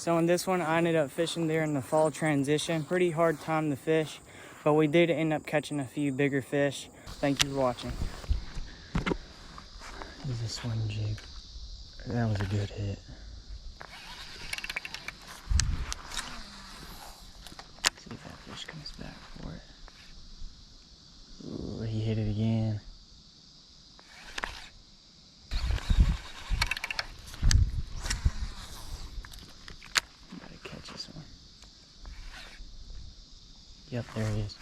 So in this one, I ended up fishing there in the fall transition. Pretty hard time to fish, but we did end up catching a few bigger fish. Thank you for watching. This is a swing jig. That was a good hit. See if that fish comes back for it. Ooh, he hit it again. Yep, there he is.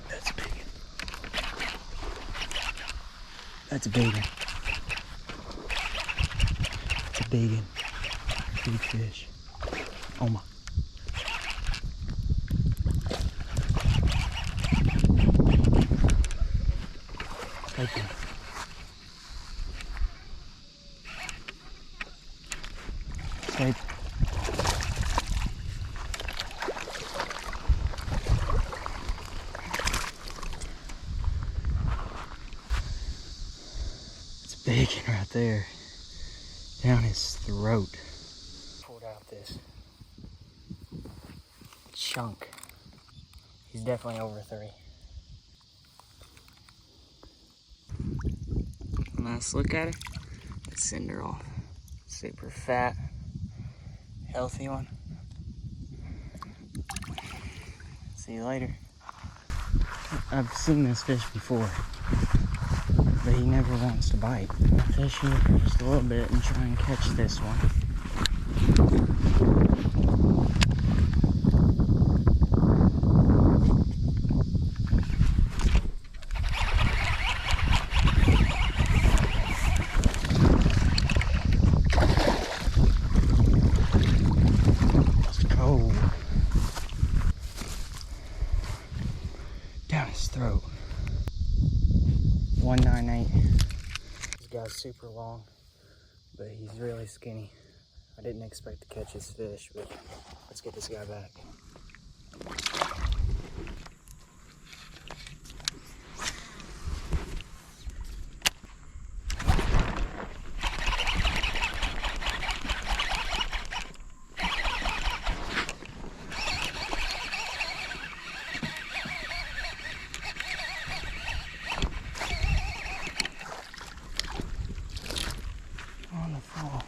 That's a big one. That's a big one. It's a big one. Big fish. Oh my. Right there. Right. Bacon right there, down his throat. Pulled out this chunk. He's definitely over 3. Nice look at it. Let's send her off. Super fat, healthy one. See you later. I've seen this fish before, but he never wants to bite. I'll fish here for just a little bit and try and catch this one. Let's go. Down his throat. 198. This guy's super long, but he's really skinny. I didn't expect to catch his fish, but let's get this guy back. On the fall.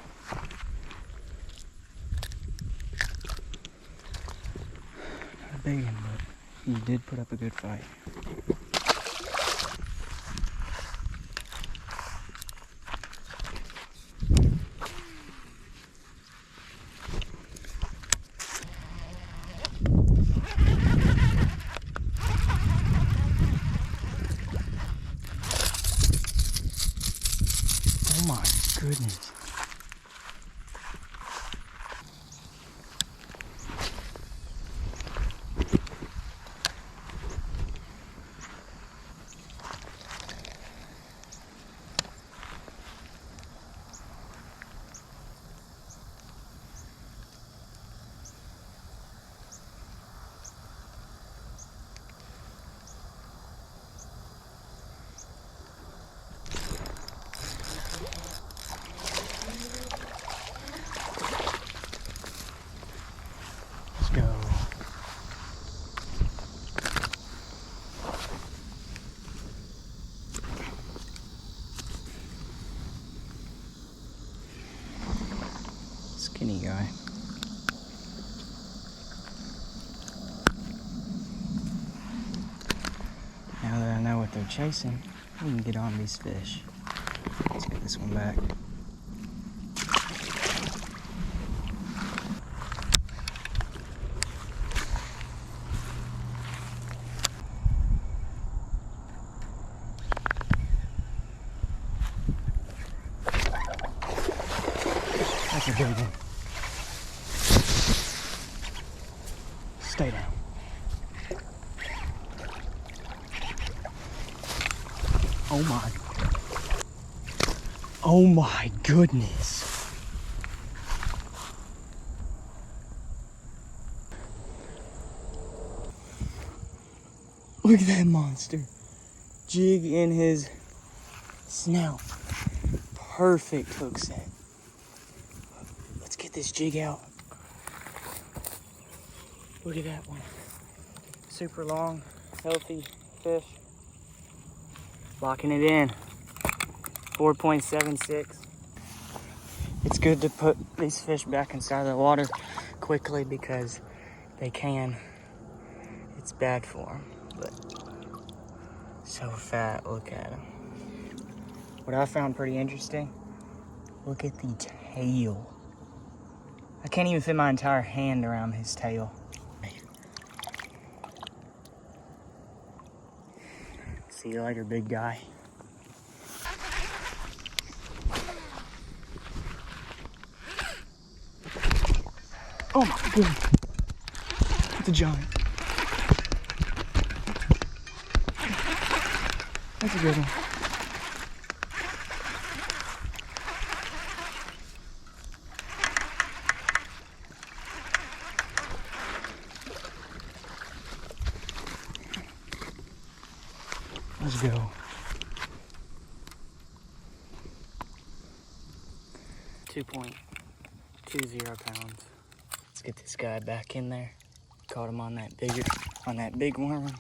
Not a big one, but he did put up a good fight. Oh my goodness. Let's go. Skinny guy. Now that I know what they're chasing, we can get on these fish. Let's get this one back. That's a big one. Stay down. Oh my. Oh my goodness. Look at that monster. Jig in his snout. Perfect hook set. Let's get this jig out. Look at that one. Super long, healthy fish. Locking it in. 4.76. It's good to put these fish back inside the water quickly because they can. It's bad for them, but so fat. Look at them. What I found pretty interesting, look at the tail. I can't even fit my entire hand around his tail. See you later, big guy. Oh my goodness. It's a giant. That's a good one. Let's go. 2.20 pounds. Let's get this guy back in there. Caught him on that big worm.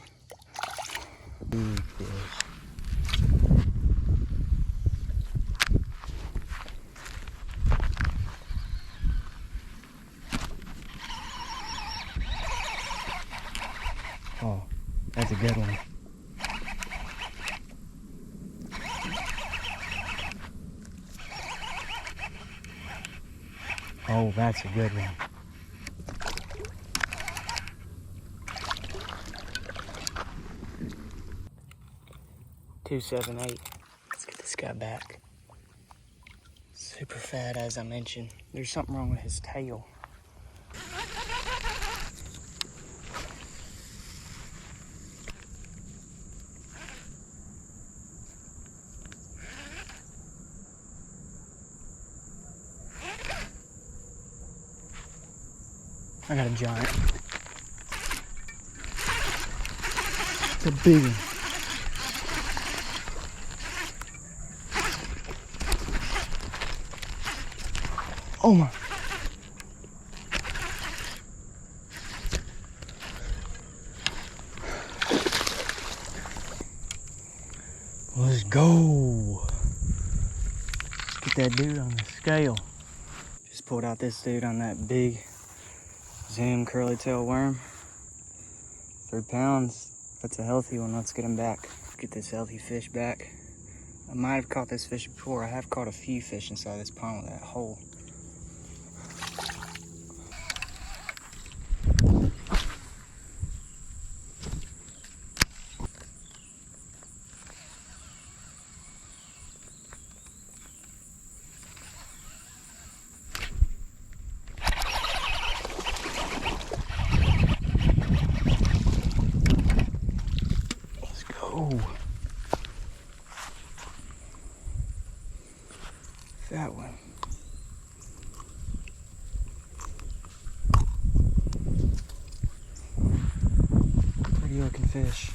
Big fish. Oh, that's a good one. Oh, that's a good one. $2.78. Let's get this guy back. Super fat, as I mentioned. There's something wrong with his tail. I got a giant. It's a big one. Oh my. Let's go. Let's get that dude on the scale. Just pulled out this dude on that big Zoom curly tail worm. 3 pounds. That's a healthy one. Let's get him back. Get this healthy fish back. I might have caught this fish before. I have caught a few fish inside this pond with that hole. That one. Pretty looking fish,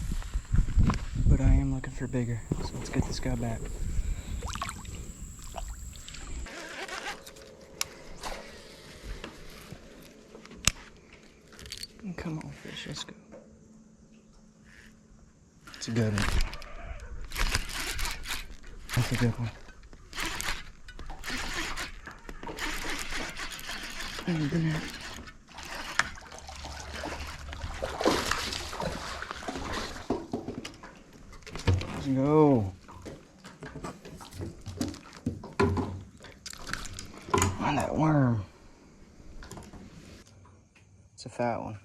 but I am looking for bigger, so let's get this guy back. Come on, fish, let's go. It's a good one. That's a good one. Let's go. On that worm. It's a fat one.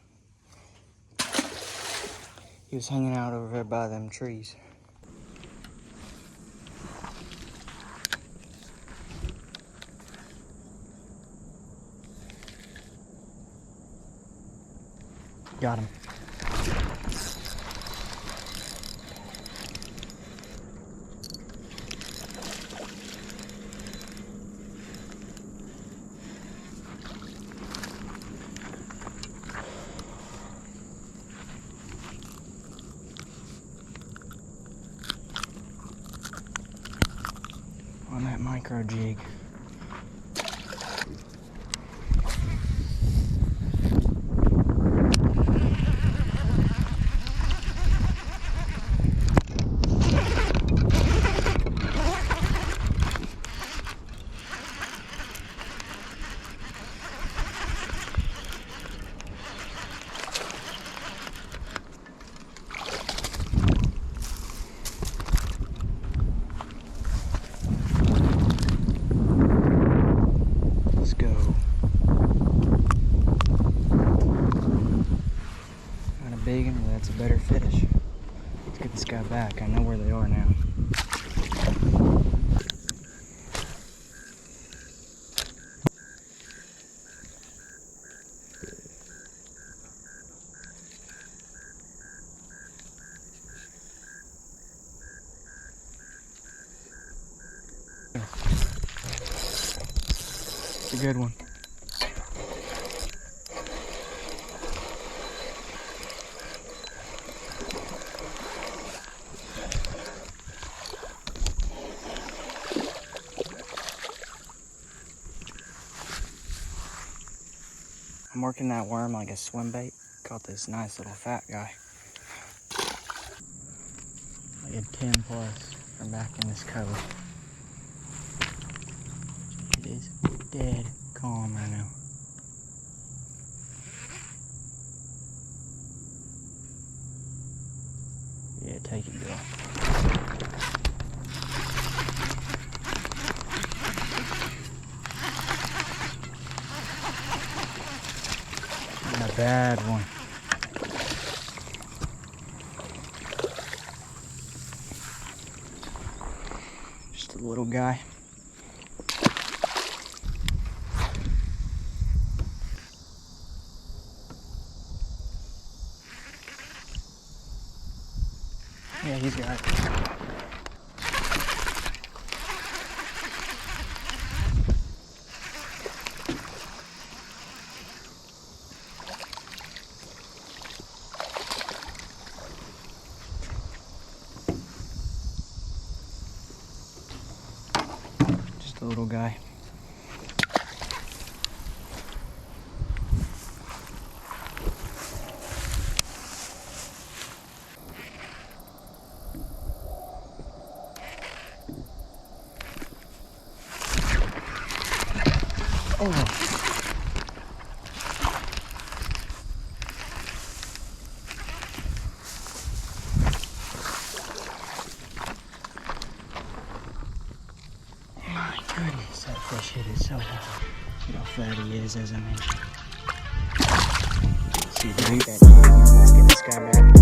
He was hanging out over there by them trees. Got him. On that micro jig. that's a better fish. Let's get this guy back. I know where they are now. It's a good one. I'm working that worm like a swim bait. Caught this nice little fat guy. Like a 10 plus from back in this cove. It is dead calm right now. Yeah, take it, girl. Not a bad one. Just a little guy. Yeah, he's got it. Just a little guy. Oh. My goodness, that fish hit it so hard. Look how fat he is, as I mentioned. See, that. Let's get this guy back.